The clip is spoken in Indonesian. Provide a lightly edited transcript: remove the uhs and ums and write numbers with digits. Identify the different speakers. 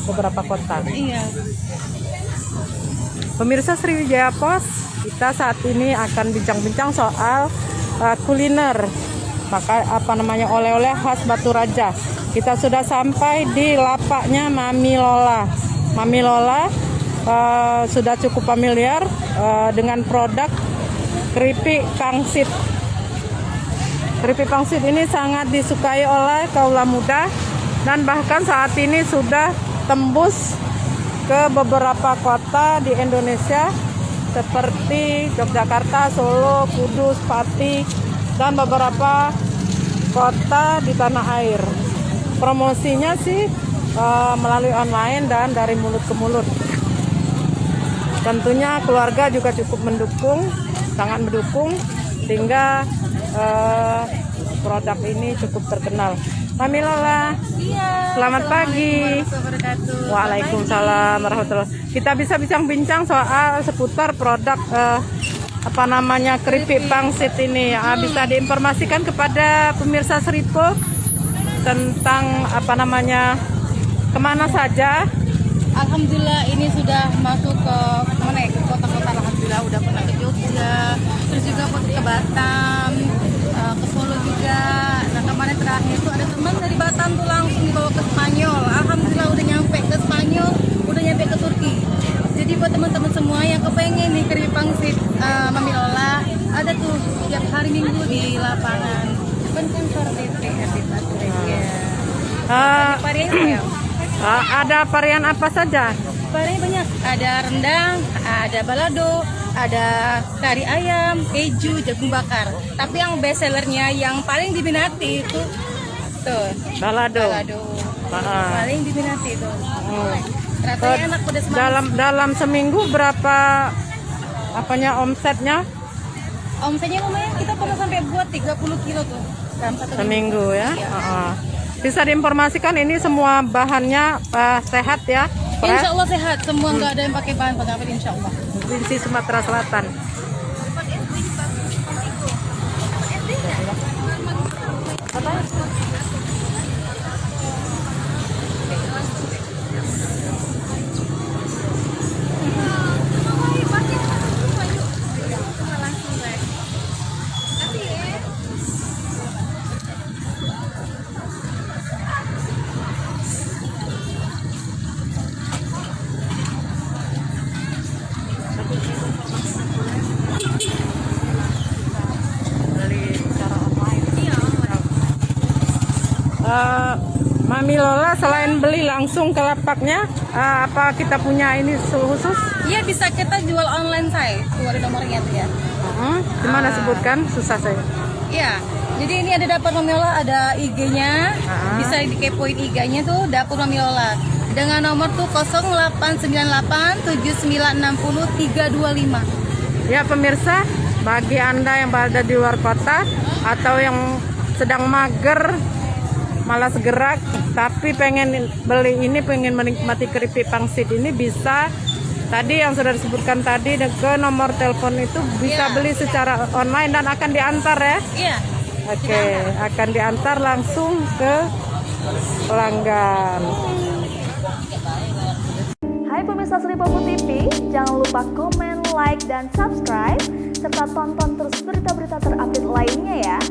Speaker 1: beberapa kota.
Speaker 2: Iya.
Speaker 1: Pemirsa Sriwijaya Pos, kita saat ini akan bincang-bincang soal kuliner, oleh-oleh khas Batu Raja. Kita sudah sampai di lapaknya Mami Lola. Mami Lola sudah cukup familiar dengan produk keripik pangsit. Keripik pangsit ini sangat disukai oleh kaula muda dan bahkan saat ini sudah tembus ke beberapa kota di Indonesia seperti Yogyakarta, Solo, Kudus, Pati, dan beberapa kota di tanah air. Promosinya sih melalui online dan dari mulut ke mulut. Tentunya keluarga juga cukup mendukung, sangat mendukung, sehingga produk ini cukup terkenal. Mami Lola,
Speaker 2: Iya.
Speaker 1: selamat pagi. Waalaikumsalam warahmatullahi. Kita bisa bincang-bincang soal seputar produk keripik pangsit ini. Bisa diinformasikan kepada pemirsa Sripo tentang kemana saja?
Speaker 2: Alhamdulillah ini sudah masuk ke ke kota-kota. Alhamdulillah udah pernah ke Jogja, terus juga ke Batam, ke Solo juga. Nah kemarin terakhir itu ada teman dari Batam tuh langsung dibawa ke Spanyol. Alhamdulillah udah nyampe ke Spanyol, udah nyampe ke Turki. Jadi buat teman-teman semua yang kepengen nih keripik pangsit Mami Lola, ada tuh tiap hari Minggu di lapangan Kantor DPRD Batu Raja. Variannya ya?
Speaker 1: Ada varian apa saja?
Speaker 2: Variannya banyak. Ada rendang, ada balado, ada kari ayam, keju, jagung bakar. Tapi yang best sellernya yang paling diminati itu tuh
Speaker 1: Balado.
Speaker 2: Paling diminati itu. Rasanya enak, pedas manis.
Speaker 1: Dalam seminggu berapa omsetnya?
Speaker 2: Omsetnya lumayan, kita pernah sampai buat 30 kilo tuh dalam satu
Speaker 1: Seminggu ya.
Speaker 2: Iya.
Speaker 1: Bisa diinformasikan ini semua bahannya sehat ya?
Speaker 2: Insya Allah sehat, semua nggak ada yang pakai bahan pengawet insya Allah.
Speaker 1: Provinsi Sumatera Selatan. Mami Lola selain beli langsung ke lapaknya, apa kita punya ini khusus?
Speaker 2: Iya bisa, kita jual online saya. Tuh ada nomornya tuh ya.
Speaker 1: Gimana sebutkan? Susah saya.
Speaker 2: Iya. Jadi ini ada Dapur Mami Lola, ada IG-nya. Bisa dikepoin IG-nya tuh Dapur Mami Lola. Dengan nomor tuh 08987960 325.
Speaker 1: Ya pemirsa, bagi Anda yang berada di luar kota atau yang sedang mager, malas gerak, tapi pengen beli ini, pengen menikmati keripik pangsit ini, bisa tadi yang sudah disebutkan tadi ke nomor telepon itu bisa beli secara online dan akan diantar ya?
Speaker 2: Iya.
Speaker 1: Oke, akan diantar langsung ke pelanggan.
Speaker 3: Hai pemirsa Sripo TV, jangan lupa komen, like, dan subscribe, serta tonton terus berita-berita terupdate lainnya ya.